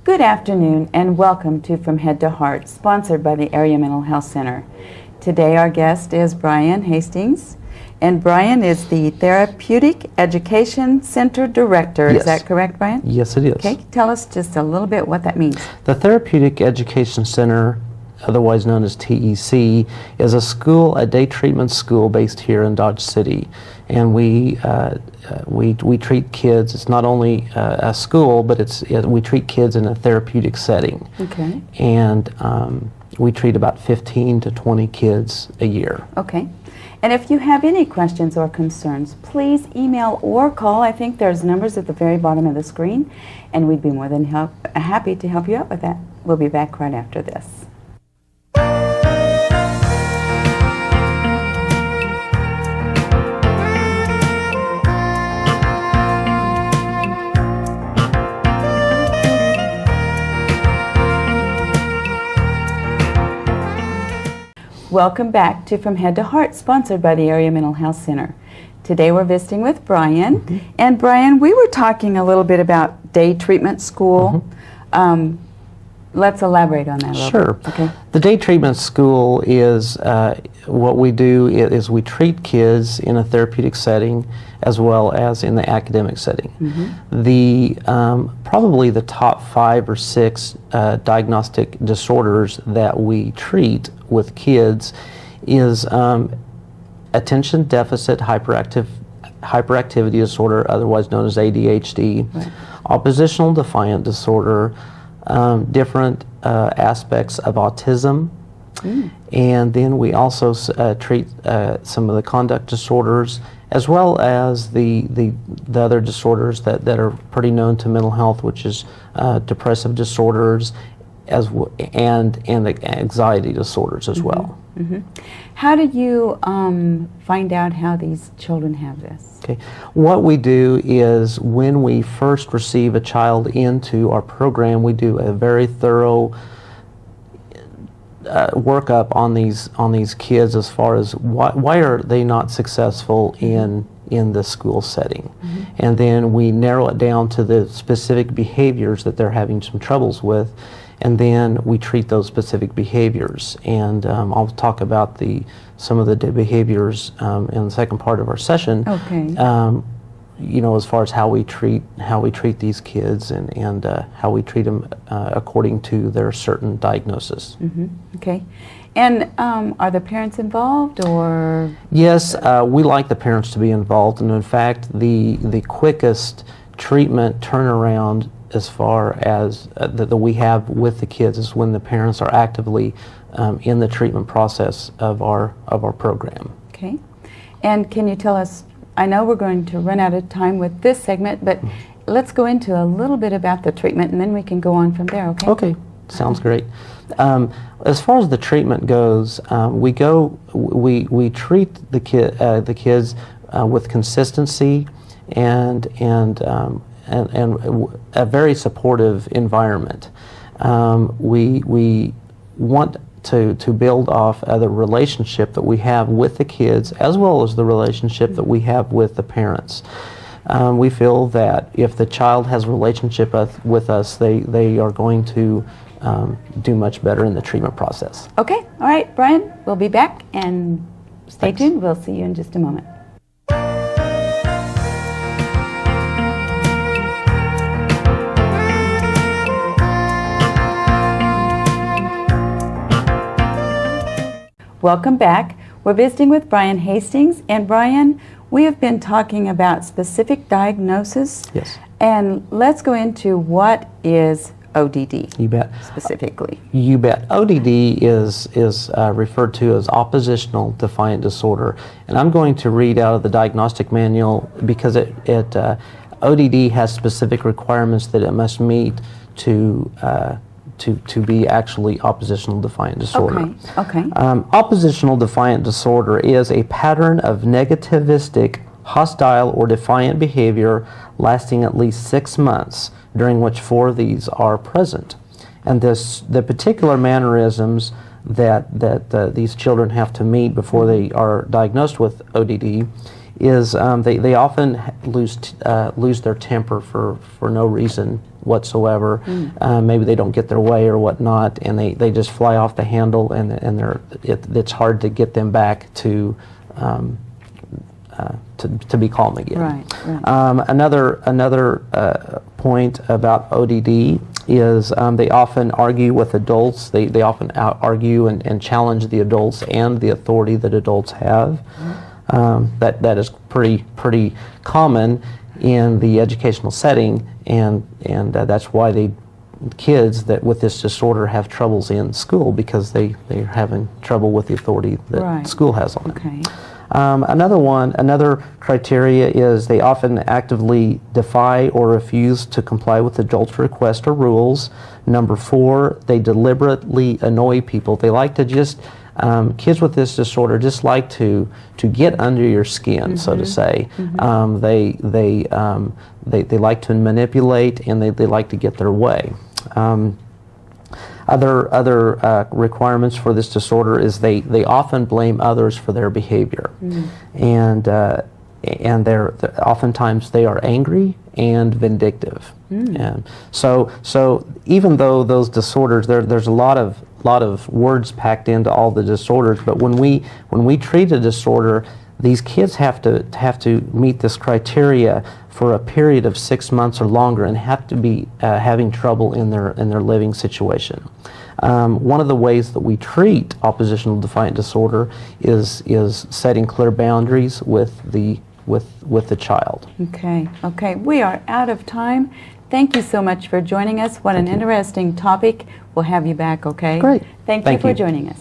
Good afternoon and welcome to From Head to Heart, sponsored by the Area Mental Health Center. Today our guest is Brian Hastings, and Brian is the Therapeutic Education Center Director. Yes. Is that correct, Brian? Yes, it is. Okay, tell us just a little bit what that means. The Therapeutic Education Center, otherwise known as TEC, is a day treatment school based here in Dodge City, and we treat kids. It's not only a school, but we treat kids in a therapeutic setting. Okay. And we treat about 15 to 20 kids a year. Okay. And if you have any questions or concerns, please email or call. I think there's numbers at the very bottom of the screen, and we'd be more than happy to help you out with that. We'll be back right after this. Welcome back to From Head to Heart, sponsored by the Area Mental Health Center. Today we're visiting with Brian. Mm-hmm. And Brian, we were talking a little bit about day treatment school. Mm-hmm. Let's elaborate on that a little Sure. bit. Okay. The day treatment school is what we do is we treat kids in a therapeutic setting as well as in the academic setting. Mm-hmm. The probably the top 5 or 6 diagnostic disorders that we treat with kids is attention deficit hyperactivity disorder, otherwise known as ADHD, Right. oppositional defiant disorder, different aspects of autism, and then we also treat some of the conduct disorders, as well as the other disorders that are pretty known to mental health, which is depressive disorders, and the anxiety disorders as well. Mm-hmm. How do you find out how these children have this? Okay. What we do is when we first receive a child into our program, we do a very thorough workup on these kids as far as why are they not successful in the school setting. Mm-hmm. And then we narrow it down to the specific behaviors that they're having some troubles with, and then we treat those specific behaviors. And I'll talk about some of the behaviors in the second part of our session. Okay. As far as how we treat these kids and how we treat them according to their certain diagnosis. Mm-hmm. Okay. And are the parents involved, or? Yes, we like the parents to be involved, and in fact, the quickest treatment turnaround as far as that we have with the kids is when the parents are actively in the treatment process of our program. Okay. And can you tell us, I know we're going to run out of time with this segment, but let's go into a little bit about the treatment, and then we can go on from there, okay? Okay, sounds great. As far as the treatment goes, we treat the kids with consistency and a very supportive environment. We want to build off the relationship that we have with the kids, as well as the relationship that we have with the parents. We feel that if the child has a relationship with us, they are going to do much better in the treatment process. Okay, all right, Brian, we'll be back, and stay Thanks. tuned. We'll see you in just a moment. Welcome back. We're visiting with Brian Hastings, and Brian, we have been talking about specific diagnosis. Yes. And let's go into what is ODD. You bet. Specifically. You bet. ODD is referred to as oppositional defiant disorder, and I'm going to read out of the diagnostic manual because ODD has specific requirements that it must meet to be actually oppositional defiant disorder. Okay. Oppositional defiant disorder is a pattern of negativistic, hostile, or defiant behavior lasting at least 6 months, during which 4 of these are present. And the particular mannerisms that these children have to meet before they are diagnosed with ODD is they often lose their temper for no reason whatsoever. Maybe they don't get their way or whatnot, and they just fly off the handle, and it's hard to get them back to be calm again. Right. Another point about ODD is they often argue with adults. They often argue and challenge the adults and the authority that adults have. That is pretty common in the educational setting, and that's why kids that with this disorder have troubles in school, because they're having trouble with the authority that school has on them. Okay. Another criteria is they often actively defy or refuse to comply with adults' requests or rules. Number 4, they deliberately annoy people. They like to just, kids with this disorder just like to get under your skin, so to say. They like to manipulate, and they like to get their way. Other requirements for this disorder is they often blame others for their behavior, and they're oftentimes they are angry and vindictive. And so even though those disorders, there's a lot of words packed into all the disorders, but when we treat a disorder, these kids have to meet this criteria for a period of 6 months or longer, and have to be having trouble in their living situation. One of the ways that we treat oppositional defiant disorder is setting clear boundaries with the child. Okay. We are out of time. Thank you so much for joining us. What an interesting topic. We'll have you back, okay? Great. Thank you for joining us.